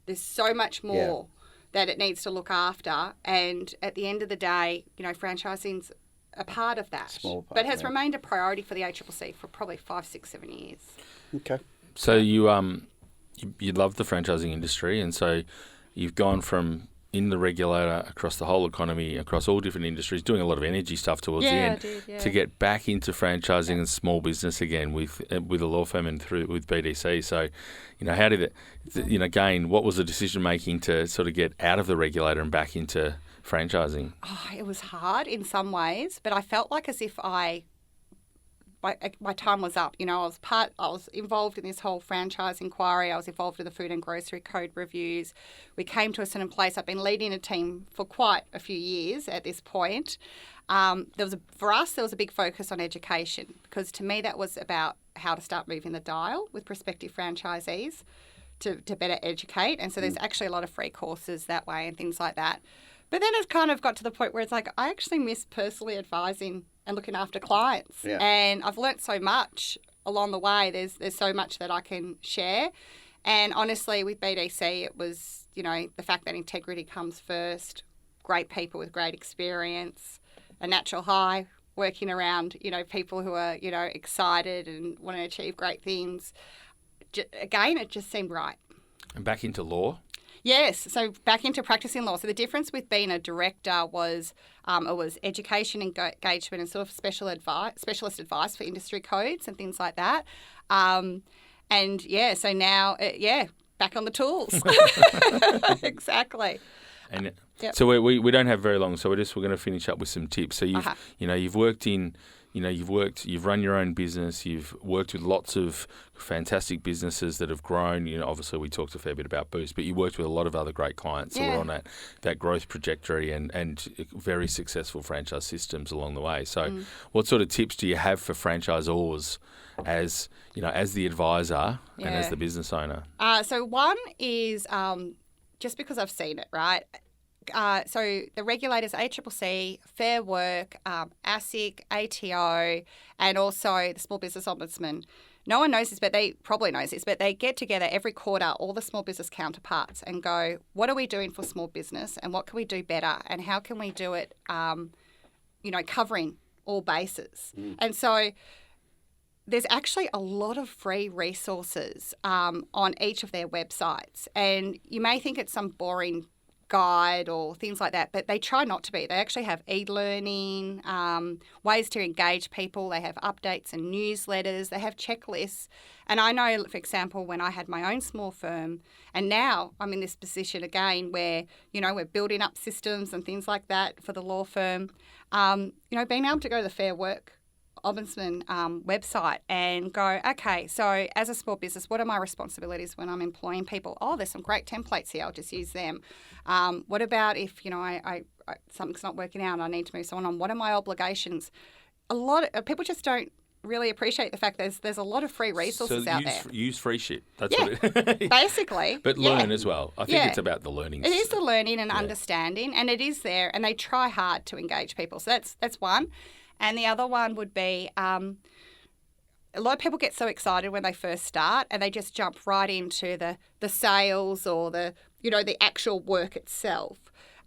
C: There's so much more that it needs to look after. And at the end of the day, franchising's a part of that,
B: Small part,
C: but has remained a priority for the ACCC for probably 5, 6, 7 years.
B: Okay.
A: So you love the franchising industry, and so you've gone from in the regulator across the whole economy, across all different industries, doing a lot of energy stuff towards the end, to get back into franchising and small business again with a law firm and with BDC. So, how did it? Again, what was the decision making to sort of get out of the regulator and back into franchising?
C: Oh, it was hard in some ways, but I felt like as if my time was up. I was involved in this whole franchise inquiry. I was involved with the food and grocery code reviews. We came to a certain place. I've been leading a team for quite a few years at this point. For us, there was a big focus on education because to me that was about how to start moving the dial with prospective franchisees to better educate. And so there's actually a lot of free courses that way and things like that. But then it kind of got to the point where it's like, I actually miss personally advising and looking after clients.
B: Yeah.
C: And I've learnt so much along the way. There's so much that I can share. And honestly, with BDC, it was, the fact that integrity comes first, great people with great experience, a natural high, working around, people who are, excited and want to achieve great things. Again, it just seemed right.
A: And back into law?
C: Yes, so back into practicing law. So the difference with being a director was it was education, engagement, and sort of specialist advice for industry codes and things like that. So now, back on the tools. Exactly.
A: And so we don't have very long, so we're going to finish up with some tips. So you've worked in. You've run your own business, you've worked with lots of fantastic businesses that have grown. Obviously we talked a fair bit about Boost, but you worked with a lot of other great clients who were on that growth trajectory and very successful franchise systems along the way. So what sort of tips do you have for franchisors as the advisor and as the business owner?
C: So one is just because I've seen it, right? So the regulators, ACCC, Fair Work, ASIC, ATO, and also the Small Business Ombudsman. No one knows this, but they probably knows this, but they get together every quarter, all the small business counterparts, and go, what are we doing for small business and what can we do better and how can we do it, covering all bases. And so there's actually a lot of free resources on each of their websites. And you may think it's some boring guide or things like that, but they try not to be. They actually have e-learning, ways to engage people. They have updates and newsletters. They have checklists. And I know, for example, when I had my own small firm, and now I'm in this position again where, we're building up systems and things like that for the law firm, being able to go to the Fair Work Ombudsman website and go, okay, so as a small business, what are my responsibilities when I'm employing people? Oh, there's some great templates here. I'll just use them. What about if, I something's not working out and I need to move someone on? What are my obligations? A lot of people just don't really appreciate the fact there's a lot of free resources out there.
A: Use free shit. That's
C: Yeah,
A: what it
C: basically.
A: But learn as well. I think it's about the learning.
C: It is the learning and understanding, and it is there, and they try hard to engage people. So that's one. And the other one would be a lot of people get so excited when they first start and they just jump right into the sales or the actual work itself.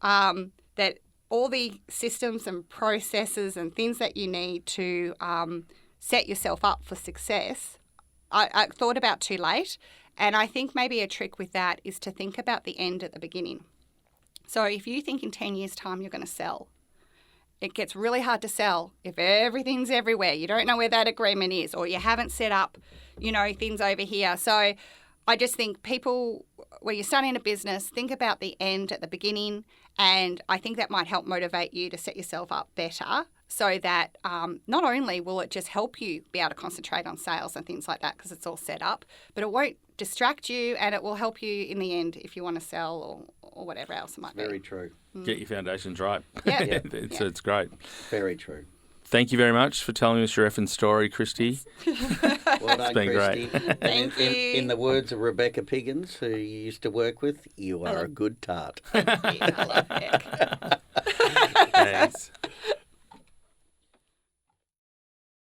C: That all the systems and processes and things that you need to set yourself up for success, I thought about too late. And I think maybe a trick with that is to think about the end at the beginning. So if you think in 10 years' time you're going to sell, it gets really hard to sell if everything's everywhere. You don't know where that agreement is, or you haven't set up, things over here. So I just think people, when you're starting a business, think about the end at the beginning. And I think that might help motivate you to set yourself up better so that not only will it just help you be able to concentrate on sales and things like that because it's all set up, but it won't distract you and it will help you in the end if you want to sell or whatever else it might be.
B: Very true.
A: Get your foundations right.
C: Yeah.
A: It's great.
B: Very true.
A: Thank you very much for telling us your effing story, Kristie.
B: Well done,
A: It's been
B: Kristie.
A: great.
C: Thank you.
B: In the words of Rebecca Piggins, who you used to work with, you are a good tart.
C: I love it.